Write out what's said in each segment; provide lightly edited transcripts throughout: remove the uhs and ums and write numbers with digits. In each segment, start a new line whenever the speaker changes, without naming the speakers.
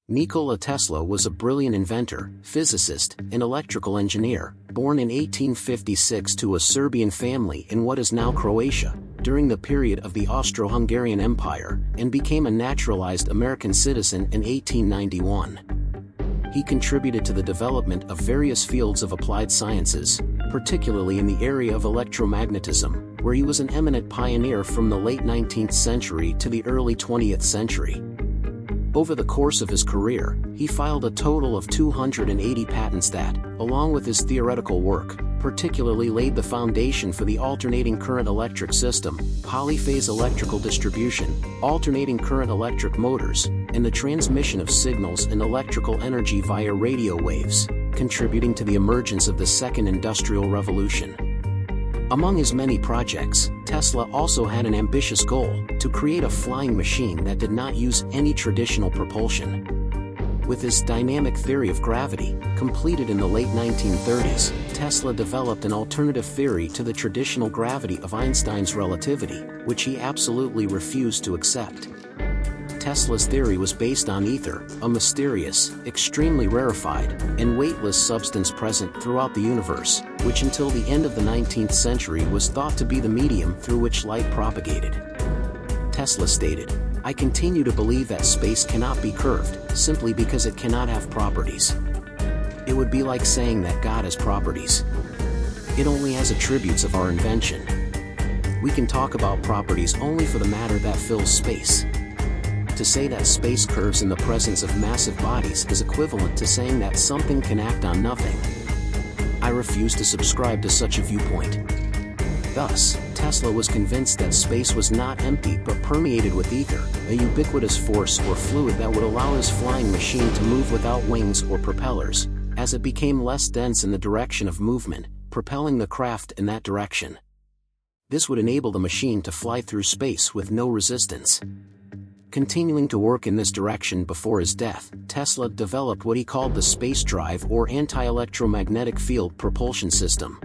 Nikola Tesla was a brilliant inventor, physicist, and electrical engineer, born in 1856 to a Serbian family in what is now Croatia, during the period of the Austro-Hungarian Empire, and became a naturalized American citizen in 1891. He contributed to the development of various fields of applied sciences, particularly in the area of electromagnetism, where he was an eminent pioneer from the late 19th century to the early 20th century. Over the course of his career, he filed a total of 280 patents that, along with his theoretical work, particularly laid the foundation for the alternating current electric system, polyphase electrical distribution, alternating current electric motors, and the transmission of signals and electrical energy via radio waves, contributing to the emergence of the Second Industrial Revolution. Among his many projects, Tesla also had an ambitious goal to create a flying machine that did not use any traditional propulsion. With his dynamic theory of gravity, completed in the late 1930s, Tesla developed an alternative theory to the traditional gravity of Einstein's relativity, which he absolutely refused to accept. Tesla's theory was based on ether, a mysterious, extremely rarefied, and weightless substance present throughout the universe, which until the end of the 19th century was thought to be the medium through which light propagated. Tesla stated, "I continue to believe that space cannot be curved, simply because it cannot have properties. It would be like saying that God has properties. It only has attributes of our invention. We can talk about properties only for the matter that fills space. To say that space curves in the presence of massive bodies is equivalent to saying that something can act on nothing. I refuse to subscribe to such a viewpoint." Thus, Tesla was convinced that space was not empty but permeated with ether, a ubiquitous force or fluid that would allow his flying machine to move without wings or propellers, as it became less dense in the direction of movement, propelling the craft in that direction. This would enable the machine to fly through space with no resistance. Continuing to work in this direction before his death, Tesla developed what he called the space drive or anti-electromagnetic field propulsion system.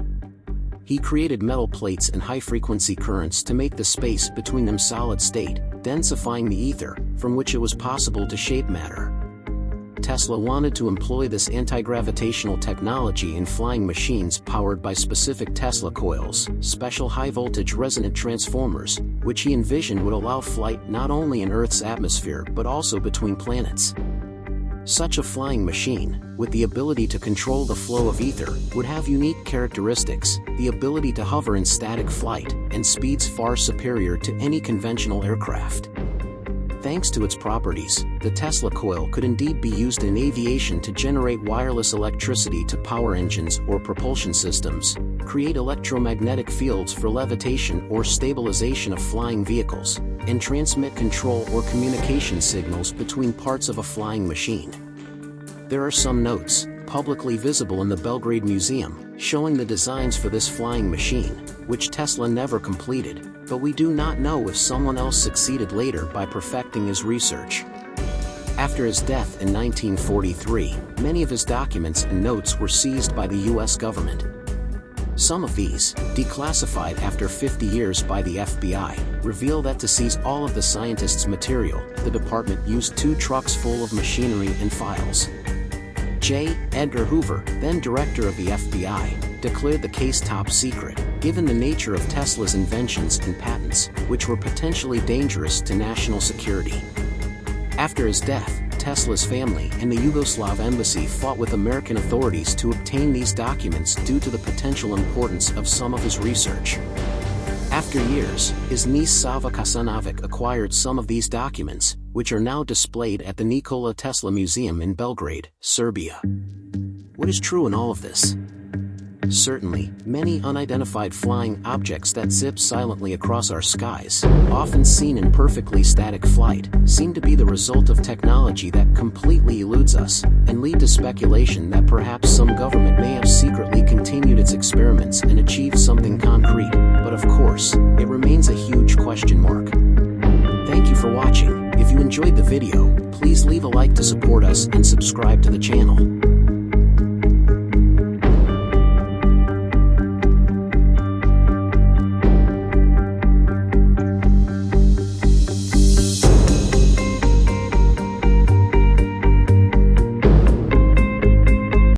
He created metal plates and high-frequency currents to make the space between them solid state, densifying the ether, from which it was possible to shape matter. Tesla wanted to employ this anti-gravitational technology in flying machines powered by specific Tesla coils, special high-voltage resonant transformers, which he envisioned would allow flight not only in Earth's atmosphere but also between planets. Such a flying machine, with the ability to control the flow of ether, would have unique characteristics, the ability to hover in static flight, and speeds far superior to any conventional aircraft. Thanks to its properties, the Tesla coil could indeed be used in aviation to generate wireless electricity to power engines or propulsion systems, create electromagnetic fields for levitation or stabilization of flying vehicles, and transmit control or communication signals between parts of a flying machine. There are some notes, publicly visible in the Belgrade Museum, showing the designs for this flying machine, which Tesla never completed, but we do not know if someone else succeeded later by perfecting his research. After his death in 1943, many of his documents and notes were seized by the US government. Some of these, declassified after 50 years by the FBI, reveal that to seize all of the scientist's material, the department used 2 trucks full of machinery and files. J. Edgar Hoover, then director of the FBI, declared the case top secret, given the nature of Tesla's inventions and patents, which were potentially dangerous to national security. After his death, Tesla's family and the Yugoslav embassy fought with American authorities to obtain these documents due to the potential importance of some of his research. After years, his niece Sava Kasanovic acquired some of these documents, which are now displayed at the Nikola Tesla Museum in Belgrade, Serbia. What is true in all of this? Certainly, many unidentified flying objects that zip silently across our skies, often seen in perfectly static flight, seem to be the result of technology that completely eludes us, and lead to speculation that perhaps some government may have secretly continued its experiments and achieved something concrete, but of course, it remains a huge question mark. Thank you for watching. If you enjoyed the video, please leave a like to support us and subscribe to the channel.